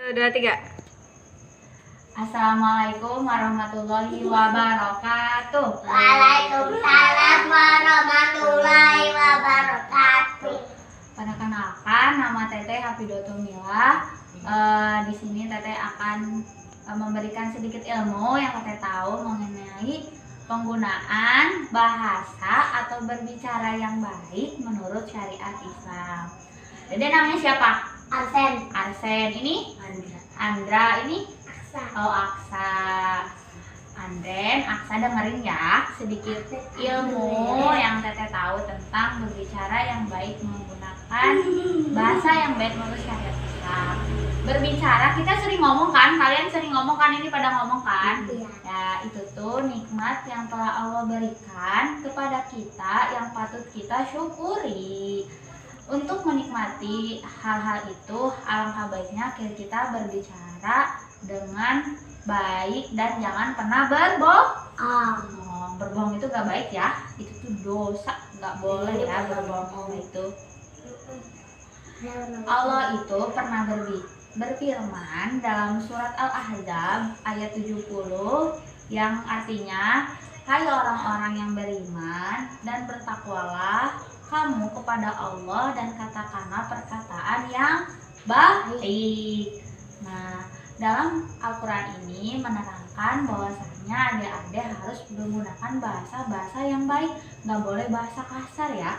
Dua, tiga. Assalamualaikum warahmatullahi wabarakatuh. Waalaikumsalam warahmatullahi wabarakatuh. Perkenalkan, nama Teteh Hafidatul Mila. Di sini Teteh akan memberikan sedikit ilmu yang Teteh tahu mengenai penggunaan bahasa atau berbicara yang baik menurut syariat Islam. Dede namanya siapa? Arsen. Arsen. Ini? Andra. Andra. Ini? Aksa. Oh, Aksa. Anden, Aksa dengerin ya sedikit ilmu yang Teteh tahu tentang berbicara yang baik menggunakan bahasa yang baik menurut syariat Islam. Berbicara, kita sering ngomong kan? Kalian sering ngomong kan? Ini pada ngomong kan? Iya. Ya, itu tuh nikmat yang telah Allah berikan kepada kita yang patut kita syukuri. Untuk menikmati hal-hal itu, alangkah baiknya kita berbicara dengan baik dan jangan pernah berbohong. Berbohong itu gak baik ya, itu tuh dosa, gak boleh ya berbohong itu. Allah itu pernah berfirman dalam surat Al-Ahzab ayat 70 yang artinya, hai orang-orang yang beriman dan bertakwalah kamu kepada Allah dan katakanlah perkataan yang baik. Nah, dalam Al-Quran ini menerangkan bahwasanya adik-adik harus menggunakan bahasa yang baik, nggak boleh bahasa kasar ya,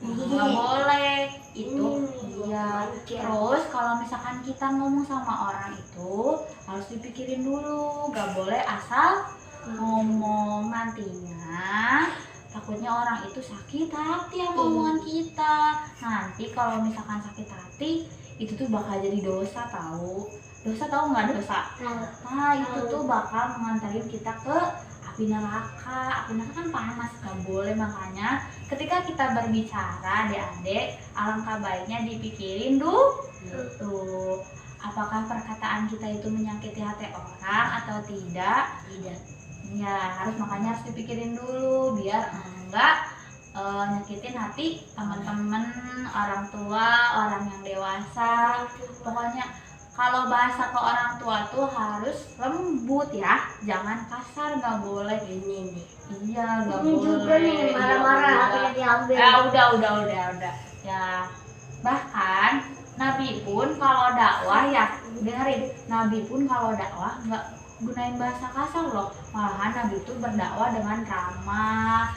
nggak boleh itu. Iya. Terus kalau misalkan kita ngomong sama orang itu harus dipikirin dulu, nggak boleh asal ngomong, nantinya takutnya orang itu sakit hati sama omongan kita. Nanti kalau misalkan sakit hati itu tuh bakal jadi dosa tahu. Dosa tahu nggak dosa? Nah itu tuh bakal mengantarin kita ke api neraka. Api neraka kan panas, nggak boleh. Makanya ketika kita berbicara adik-adik, alangkah baiknya dipikirin dulu tuh, apakah perkataan kita itu menyakiti hati orang atau tidak. Ya makanya harus dipikirin dulu biar enggak nyakitin hati teman-teman, orang tua, orang yang dewasa. Pokoknya kalau bahasa ke orang tua tuh harus lembut ya, jangan kasar, nggak boleh. Iya, nggak boleh. Juga nih marah-marah akhirnya diambil. Udah. Ya, bahkan Nabi pun kalau dakwah ya, dengerin, Nabi pun kalau dakwah nggak gunain bahasa kasar loh. Malahan Nabi itu berdakwah dengan ramah,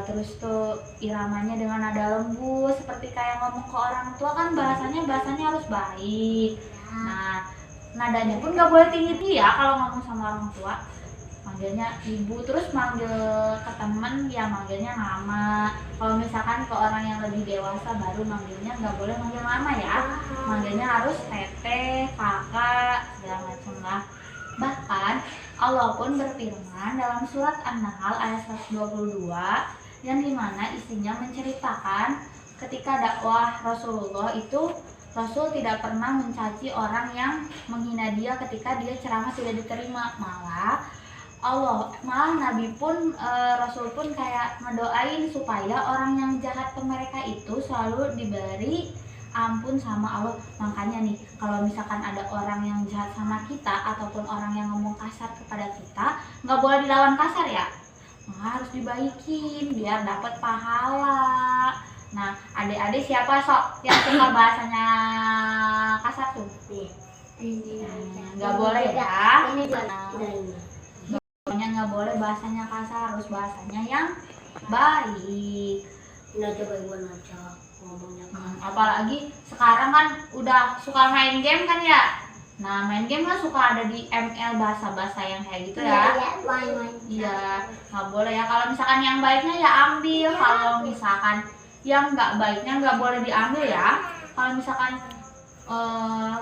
terus tuh iramanya dengan nada lembut, seperti kayak ngomong ke orang tua kan bahasanya harus baik. Nah, nadanya pun gak boleh tinggi ya kalau ngomong sama orang tua. Manggilnya ibu, terus manggil ke temen ya manggilnya nama. Kalau misalkan ke orang yang lebih dewasa baru manggilnya gak boleh manggil mama ya, manggilnya harus teteh, kakak, segala macam lah. Bahkan Allah pun berfirman dalam surat An-Nahl ayat 122 yang dimana isinya menceritakan ketika dakwah Rasulullah itu Rasul tidak pernah mencaci orang yang menghina dia ketika dia ceramah tidak diterima. Malah Nabi pun Rasul pun kayak ngedoain supaya orang yang jahat ke mereka itu selalu diberi ampun sama Allah. Makanya nih kalau misalkan ada orang yang jahat sama kita ataupun orang yang ngomong kasar kepada kita, nggak boleh dilawan kasar ya, harus dibaikin biar dapat pahala. Nah adik-adik siapa sok yang suka bahasanya kasar tuh? Nggak boleh ya. Pokoknya nggak boleh bahasanya kasar, harus bahasanya yang baik. Apalagi sekarang kan udah suka main game kan ya. Nah main game kan suka ada di ML bahasa-bahasa yang kayak gitu ya. Iya, nggak boleh ya. Kalau misalkan yang baiknya ya ambil, kalau misalkan yang nggak baiknya nggak boleh diambil ya. Kalau misalkan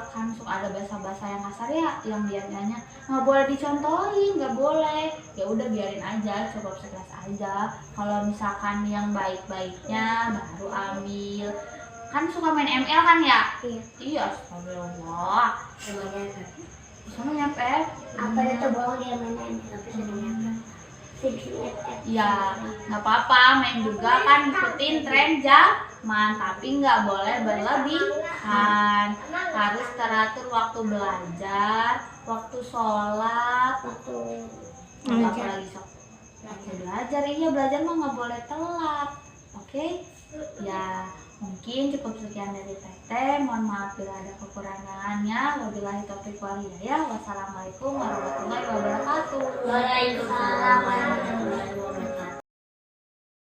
kan suka ada bahasa-bahasa yang kasar ya, yang biasanya nggak boleh dicontohin, nggak boleh. Ya udah biarin aja, cukup sekelas aja. Kalau misalkan yang baik-baiknya baru ambil. Kan suka main ML kan ya? Iya. Astagfirullah. Sama nyampe. Apa itu bohong dia main ML tapi sebenarnya. Ya, nggak apa-apa, main juga kan ikutin tren tapi nggak boleh berlebihan. Harus teratur waktu belajar, waktu sholat, Waktu apa lagi sok? Waktu belajar, iya belajar mah nggak boleh telat. Oke? Ya mungkin cukup sekian dari Teteh. Mohon maaf bila ada kekurangannya. Wabillahi taufiq wal hidayah. Wassalamualaikum warahmatullahi wabarakatuh. Waalaikumsalam warahmatullahi